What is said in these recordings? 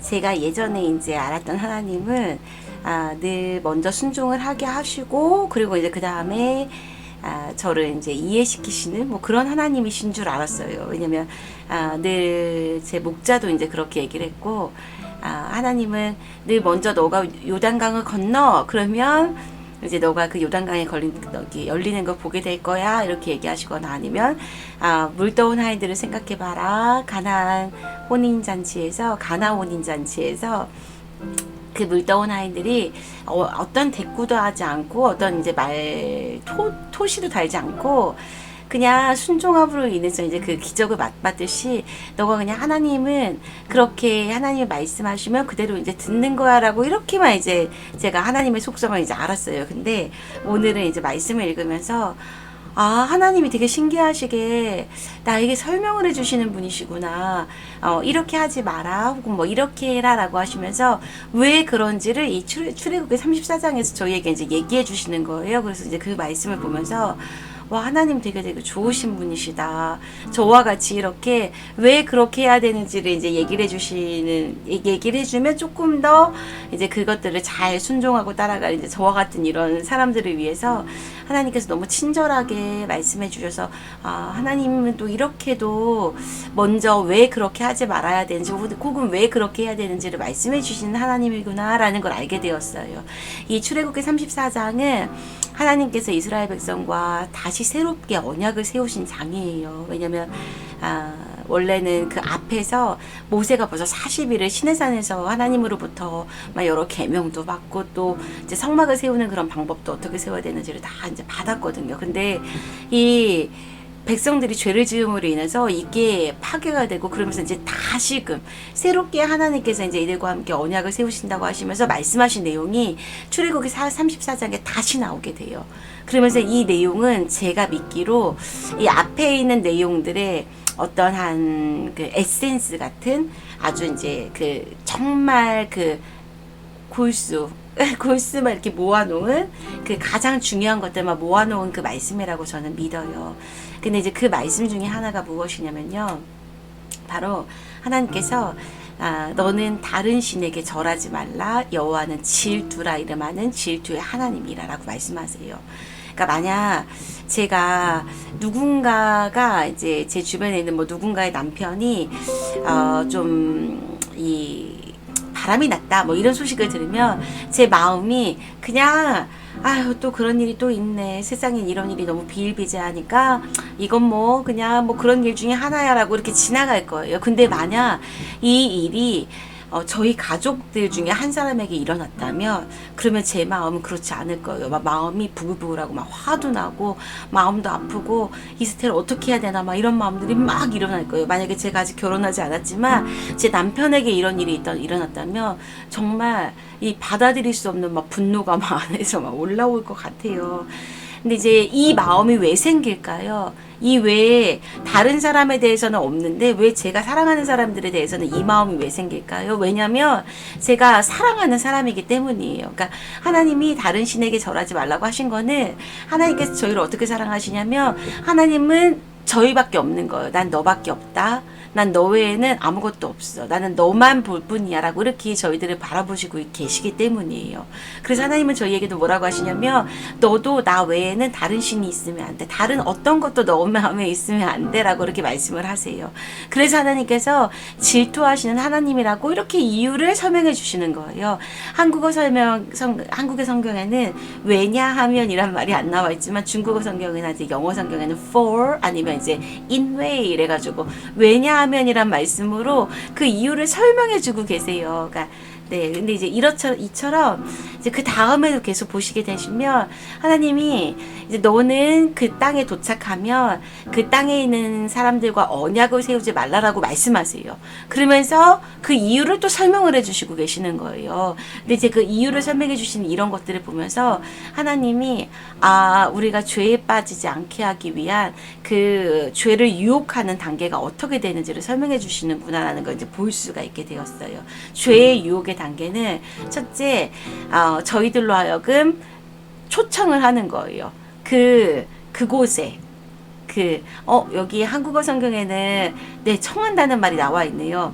제가 예전에 이제 알았던 하나님은 늘 먼저 순종을 하게 하시고, 그리고 이제 그 다음에 저를 이제 이해시키시는 뭐 그런 하나님이신 줄 알았어요. 왜냐면 늘 제 목자도 이제 그렇게 얘기를 했고, 하나님은 늘 먼저 너가 요단강을 건너, 그러면 이제 너가 그 요단강에 열리는 걸 보게 될 거야, 이렇게 얘기하시거나, 아니면 물더운 아이들을 생각해봐라, 가나 혼인잔치에서 그 물더운 아이들이 어떤 대꾸도 하지 않고, 어떤 이제 토시도 달지 않고, 그냥 순종함으로 인해서 이제 그 기적을 맛봤듯이, 너가 그냥 하나님은 그렇게 하나님이 말씀하시면 그대로 이제 듣는 거야라고, 이렇게만 이제 제가 하나님의 속성을 이제 알았어요. 근데 오늘은 이제 말씀을 읽으면서 하나님이 되게 신기하시게 나에게 설명을 해주시는 분이시구나. 이렇게 하지 마라, 혹은 뭐 이렇게 해라라고 하시면서 왜 그런지를 이 출애굽기 34장에서 저희에게 이제 얘기해 주시는 거예요. 그래서 이제 그 말씀을 보면서, 와, 하나님 되게 좋으신 분이시다. 저와 같이 이렇게 왜 그렇게 해야 되는지를 이제 얘기를 해주면 조금 더 이제 그것들을 잘 순종하고 따라갈 이제 저와 같은 이런 사람들을 위해서 하나님께서 너무 친절하게 말씀해 주셔서, 하나님은 또 이렇게도 먼저 왜 그렇게 하지 말아야 되는지, 혹은 왜 그렇게 해야 되는지를 말씀해 주시는 하나님이구나라는 걸 알게 되었어요. 이 출애굽기 34장은 하나님께서 이스라엘 백성과 다시 새롭게 언약을 세우신 장이에요. 왜냐면 원래는 그 앞에서 모세가 벌써 40일을 시내산에서 하나님으로부터 막 여러 계명도 받고, 또 이제 성막을 세우는 그런 방법도 어떻게 세워야 되는지를 다 이제 받았거든요. 근데 이 백성들이 죄를 지음으로 인해서 이게 파괴가 되고, 그러면서 이제 다시금 새롭게 하나님께서 이제 이들과 함께 언약을 세우신다고 하시면서 말씀하신 내용이 출애굽기 34장에 다시 나오게 돼요. 그러면서 이 내용은 제가 믿기로 이 앞에 있는 내용들의 어떤 한 그 에센스 같은, 아주 이제 그 정말 그 골수만 이렇게 모아놓은, 그 가장 중요한 것들만 모아놓은 그 말씀이라고 저는 믿어요. 근데 이제 그 말씀 중에 하나가 무엇이냐면요, 바로 하나님께서 너는 다른 신에게 절하지 말라, 여호와는 질투라 이름하는 질투의 하나님이라라고 말씀하세요. 그러니까 만약 제가 누군가가 이제 제 주변에 있는 뭐 누군가의 남편이 좀 바람이 났다, 뭐 이런 소식을 들으면 제 마음이 그냥, 아유, 또 그런 일이 또 있네, 세상엔 이런 일이 너무 비일비재하니까 이건 뭐 그냥 뭐 그런 일 중에 하나야라고 이렇게 지나갈 거예요. 근데 만약 이 일이 저희 가족들 중에 한 사람에게 일어났다면, 그러면 제 마음은 그렇지 않을 거예요. 막 마음이 부글부글하고 막 화도 나고 마음도 아프고 이스테를 어떻게 해야 되나 막 이런 마음들이 막 일어날 거예요. 만약에 제가 아직 결혼하지 않았지만 제 남편에게 이런 일이 일어났다면 정말 이 받아들일 수 없는 막 분노가 막 안에서 막 올라올 것 같아요. 근데 이제 이 마음이 왜 생길까요? 이 외에 다른 사람에 대해서는 없는데 왜 제가 사랑하는 사람들에 대해서는 이 마음이 왜 생길까요? 왜냐면 제가 사랑하는 사람이기 때문이에요. 그러니까 하나님이 다른 신에게 절하지 말라고 하신 거는, 하나님께서 저희를 어떻게 사랑하시냐면, 하나님은 저희밖에 없는 거예요. 난 너밖에 없다. 난 너 외에는 아무것도 없어. 나는 너만 볼 뿐이야 라고 이렇게 저희들을 바라보시고 계시기 때문이에요. 그래서 하나님은 저희에게도 뭐라고 하시냐면, 너도 나 외에는 다른 신이 있으면 안 돼. 다른 어떤 것도 너 마음에 있으면 안 돼 라고 이렇게 말씀을 하세요. 그래서 하나님께서 질투하시는 하나님이라고 이렇게 이유를 설명해 주시는 거예요. 한국의 성경에는 왜냐하면 이란 말이 안 나와 있지만, 중국어 성경이나 이제 영어 성경에는 for, 아니면 이제 in way 이래가지고 왜냐하면이란 말씀으로 그 이유를 설명해 주고 계세요. 그러니까 네, 근데 이제 이처럼 이제 그 다음에도 계속 보시게 되시면, 하나님이 이제 너는 그 땅에 도착하면 그 땅에 있는 사람들과 언약을 세우지 말라라고 말씀하세요. 그러면서 그 이유를 또 설명을 해주시고 계시는 거예요. 근데 이제 그 이유를 설명해 주시는 이런 것들을 보면서 하나님이 우리가 죄에 빠지지 않게 하기 위한 그 죄를 유혹하는 단계가 어떻게 되는지를 설명해 주시는구나라는 걸 이제 볼 수가 있게 되었어요. 죄의 유혹의 단계는, 첫째, 저희들로 하여금 초청을 하는 거예요. 그곳에. 여기 한국어 성경에는, 네, 청한다는 말이 나와 있네요.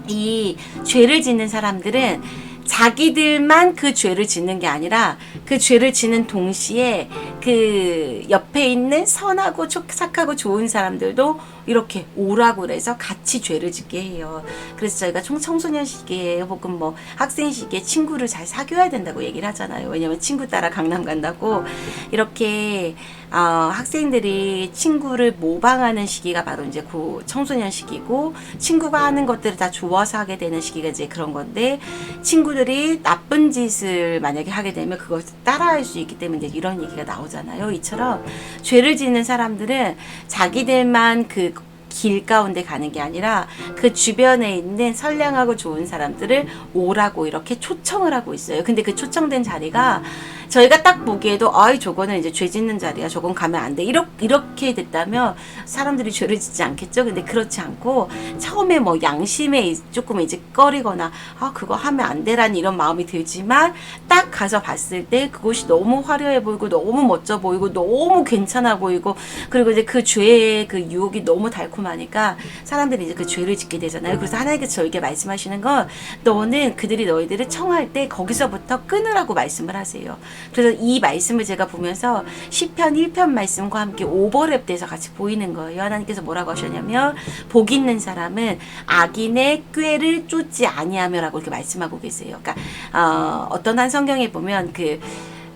이 죄를 짓는 사람들은 자기들만 그 죄를 짓는 게 아니라 그 죄를 짓는 동시에 그 옆에 있는 선하고 착하고 좋은 사람들도 이렇게 오라고 그래서 같이 죄를 짓게 해요. 그래서 저희가 청소년 시기에 혹은 뭐 학생 시기에 친구를 잘 사귀어야 된다고 얘기를 하잖아요. 왜냐면 친구 따라 강남 간다고. 이렇게 학생들이 친구를 모방하는 시기가 바로 이제 그 청소년 시기고, 친구가 하는 것들을 다 좋아서 하게 되는 시기가 이제 그런 건데, 친구들이 나쁜 짓을 만약에 하게 되면 그걸 따라할 수 있기 때문에 이제 이런 얘기가 나오잖아요. 이처럼 죄를 짓는 사람들은 자기들만 그 길 가운데 가는 게 아니라 그 주변에 있는 선량하고 좋은 사람들을 오라고 이렇게 초청을 하고 있어요. 근데 그 초청된 자리가 저희가 딱 보기에도 아이 저거는 이제 죄 짓는 자리야, 저건 가면 안 돼, 이렇게 됐다면 사람들이 죄를 짓지 않겠죠. 근데 그렇지 않고 처음에 뭐 양심에 조금 이제 꺼리거나 그거 하면 안 되라는 이런 마음이 들지만 딱 가서 봤을 때 그곳이 너무 화려해 보이고 너무 멋져 보이고 너무 괜찮아 보이고, 그리고 이제 그 죄의 그 유혹이 너무 달콤하니까 사람들이 이제 그 죄를 짓게 되잖아요. 그래서 하나님께서 저에게 말씀하시는 건, 너는 그들이 너희들을 청할 때 거기서부터 끊으라고 말씀을 하세요. 그래서 이 말씀을 제가 보면서 시편 1편 말씀과 함께 오버랩돼서 같이 보이는 거예요. 하나님께서 뭐라고 하셨냐면, 복 있는 사람은 악인의 꾀를 쫓지 아니하며라고 이렇게 말씀하고 계세요. 그러니까 어떤 한 성경에 보면 그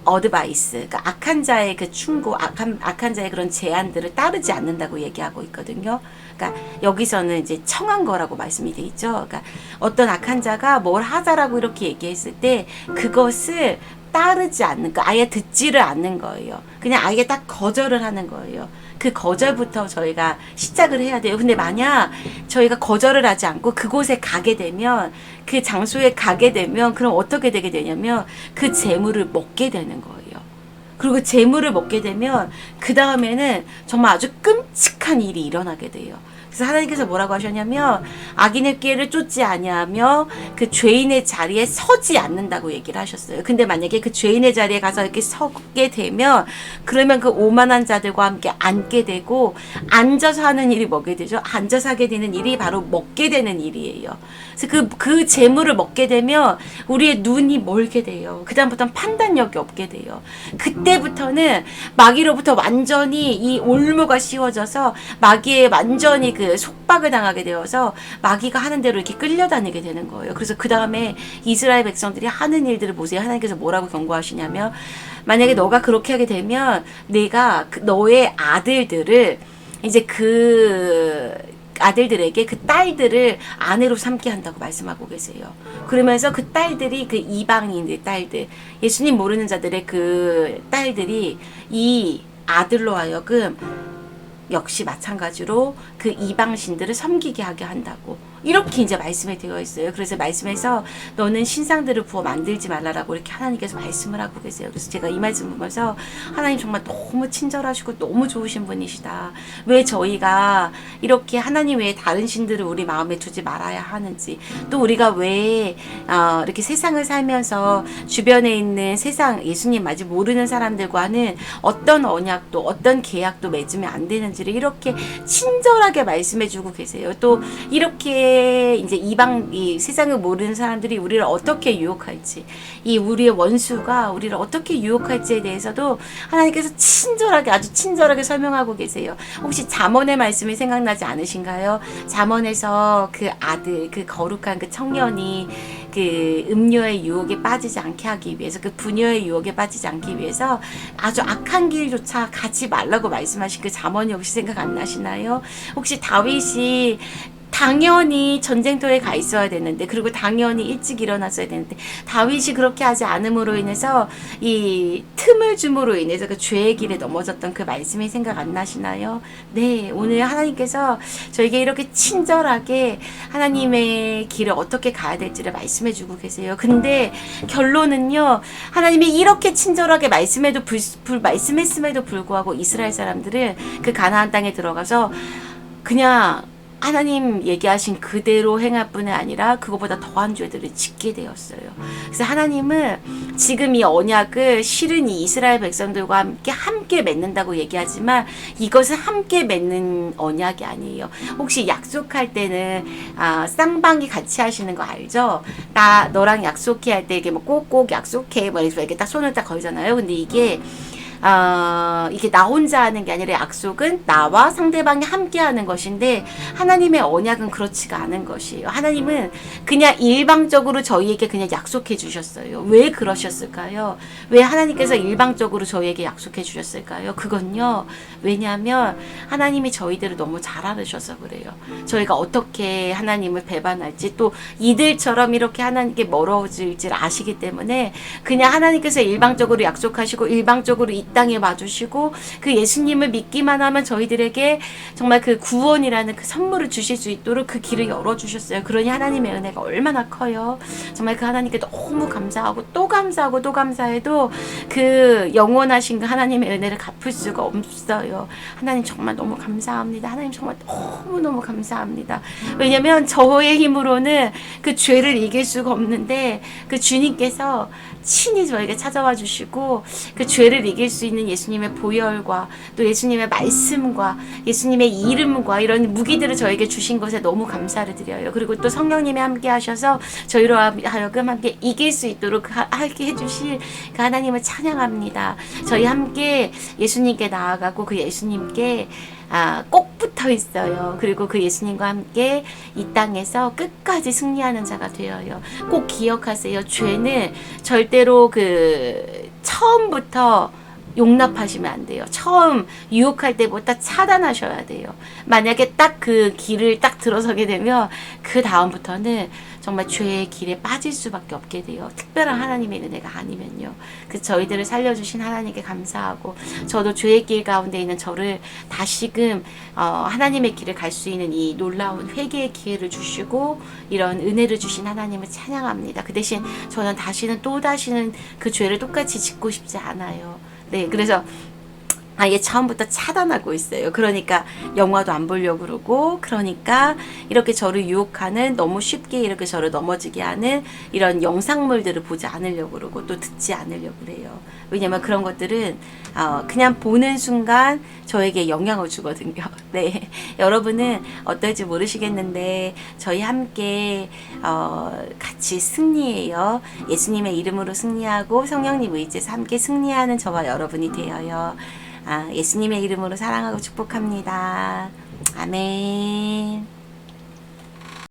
어드바이스, 그러니까 악한 자의 그 충고, 악한 자의 그런 제안들을 따르지 않는다고 얘기하고 있거든요. 그러니까 여기서는 이제 청한 거라고 말씀이 돼 있죠. 그러니까 어떤 악한 자가 뭘 하자라고 이렇게 얘기했을 때 그것을 따르지 않는 거, 아예 듣지를 않는 거예요. 그냥 아예 딱 거절을 하는 거예요. 그 거절부터 저희가 시작을 해야 돼요. 근데 만약 저희가 거절을 하지 않고 그곳에 가게 되면, 그 장소에 가게 되면, 그럼 어떻게 되게 되냐면 그 재물을 먹게 되는 거예요. 그리고 재물을 먹게 되면 그 다음에는 정말 아주 끔찍한 일이 일어나게 돼요. 그래서 하나님께서 뭐라고 하셨냐면, 악인의 꾀를 쫓지 아니하며 그 죄인의 자리에 서지 않는다고 얘기를 하셨어요. 근데 만약에 그 죄인의 자리에 가서 이렇게 서게 되면, 그러면 그 오만한 자들과 함께 앉게 되고, 앉아서 하는 일이 뭐게 되죠? 앉아서 하게 되는 일이 바로 먹게 되는 일이에요. 그래서 그 재물을 먹게 되면 우리의 눈이 멀게 돼요. 그 다음부터는 판단력이 없게 돼요. 그때부터는 마귀로부터 완전히 이 올무가 씌워져서 마귀에 완전히 그 속박을 당하게 되어서 마귀가 하는 대로 이렇게 끌려다니게 되는 거예요. 그래서 그 다음에 이스라엘 백성들이 하는 일들을 보세요. 하나님께서 뭐라고 경고하시냐면, 만약에 너가 그렇게 하게 되면 내가 너의 아들들을 이제 그 아들들에게 그 딸들을 아내로 삼게 한다고 말씀하고 계세요. 그러면서 그 딸들이, 그 이방인의 딸들, 예수님 모르는 자들의 그 딸들이 이 아들로 하여금 역시 마찬가지로 그 이방신들을 섬기게 하게 한다고, 이렇게 이제 말씀에 되어 있어요. 그래서 말씀에서 너는 신상들을 부어 만들지 말라라고 이렇게 하나님께서 말씀을 하고 계세요. 그래서 제가 이 말씀 보면서 하나님 정말 너무 친절하시고 너무 좋으신 분이시다. 왜 저희가 이렇게 하나님 외에 다른 신들을 우리 마음에 두지 말아야 하는지, 또 우리가 왜 이렇게 세상을 살면서 주변에 있는 세상, 예수님 아직 모르는 사람들과는 어떤 언약도 어떤 계약도 맺으면 안 되는지를 이렇게 친절하게 말씀해주고 계세요. 또 이렇게 이제 이 세상을 모르는 사람들이 우리를 어떻게 유혹할지, 이 우리의 원수가 우리를 어떻게 유혹할지에 대해서도 하나님께서 친절하게, 아주 친절하게 설명하고 계세요. 혹시 잠언의 말씀이 생각나지 않으신가요? 잠언에서 그 아들, 그 거룩한 그 청년이 그 음료의 유혹에 빠지지 않게 하기 위해서, 그 부녀의 유혹에 빠지지 않기 위해서 아주 악한 길조차 가지 말라고 말씀하신 그 잠언이 혹시 생각 안 나시나요? 혹시 다윗이 당연히 전쟁터에 가 있어야 되는데, 그리고 당연히 일찍 일어났어야 되는데, 다윗이 그렇게 하지 않음으로 인해서 이 틈을 줌으로 인해서 그 죄의 길에 넘어졌던 그 말씀이 생각 안 나시나요? 네, 오늘 하나님께서 저에게 이렇게 친절하게 하나님의 길을 어떻게 가야 될지를 말씀해 주고 계세요. 근데 결론은요, 하나님이 이렇게 친절하게 말씀했음에도 불구하고 이스라엘 사람들은 그 가나안 땅에 들어가서 그냥 하나님 얘기하신 그대로 행할 뿐이 아니라 그것보다 더한 죄들을 짓게 되었어요. 그래서 하나님은 지금 이 언약을 실은 이 이스라엘 백성들과 함께 맺는다고 얘기하지만 이것은 함께 맺는 언약이 아니에요. 혹시 약속할 때는 쌍방이 같이 하시는 거 알죠? 나 너랑 약속해 할 때 이게 뭐 꼭꼭 약속해 뭐 이렇게 딱 손을 딱 걸잖아요. 근데 이게 나 혼자 하는 게 아니라 약속은 나와 상대방이 함께 하는 것인데 하나님의 언약은 그렇지가 않은 것이에요. 하나님은 그냥 일방적으로 저희에게 그냥 약속해 주셨어요. 왜 그러셨을까요? 왜 하나님께서 일방적으로 저희에게 약속해 주셨을까요? 그건요. 왜냐하면 하나님이 저희들을 너무 잘 알으셔서 그래요. 저희가 어떻게 하나님을 배반할지 또 이들처럼 이렇게 하나님께 멀어질지 아시기 때문에 그냥 하나님께서 일방적으로 약속하시고 일방적으로 이 땅에 와주시고 그 예수님을 믿기만 하면 저희들에게 정말 그 구원이라는 그 선물을 주실 수 있도록 그 길을 열어주셨어요. 그러니 하나님의 은혜가 얼마나 커요. 정말 그 하나님께 너무 감사하고 또 감사하고 또 감사해도 그 영원하신 그 하나님의 은혜를 갚을 수가 없어요. 하나님 정말 너무 감사합니다. 하나님 정말 너무너무 감사합니다. 왜냐면 저의 힘으로는 그 죄를 이길 수가 없는데 그 주님께서 친히 저에게 찾아와 주시고 그 죄를 이길 수 있는 예수님의 보혈과 또 예수님의 말씀과 예수님의 이름과 이런 무기들을 저에게 주신 것에 너무 감사를 드려요. 그리고 또 성령님이 함께 하셔서 저희로 하여금 함께 이길 수 있도록 하게 해주실 그 하나님을 찬양합니다. 저희 함께 예수님께 나아가고 그 예수님께 꼭 붙어 있어요. 그리고 그 예수님과 함께 이 땅에서 끝까지 승리하는 자가 되어요. 꼭 기억하세요. 죄는 절대로 그 처음부터 용납하시면 안 돼요. 처음 유혹할 때부터 차단하셔야 돼요. 만약에 딱 그 길을 딱 들어서게 되면 그 다음부터는 정말 죄의 길에 빠질 수밖에 없게 돼요. 특별한 하나님의 은혜가 아니면요. 그 저희들을 살려주신 하나님께 감사하고 저도 죄의 길 가운데 있는 저를 다시금 하나님의 길을 갈 수 있는 이 놀라운 회개의 기회를 주시고 이런 은혜를 주신 하나님을 찬양합니다. 그 대신 저는 또다시는 그 죄를 똑같이 짓고 싶지 않아요. 네, 그래서 아예 처음부터 차단하고 있어요. 그러니까 영화도 안 보려고 그러고, 그러니까 이렇게 저를 유혹하는, 너무 쉽게 이렇게 저를 넘어지게 하는 이런 영상물들을 보지 않으려고 그러고 또 듣지 않으려고 그래요. 왜냐면 그런 것들은 그냥 보는 순간 저에게 영향을 주거든요. 네, 여러분은 어떨지 모르시겠는데 저희 함께 같이 승리해요. 예수님의 이름으로 승리하고 성령님 의지에서 함께 승리하는 저와 여러분이 되어요. 예수님의 이름으로 사랑하고 축복합니다. 아멘.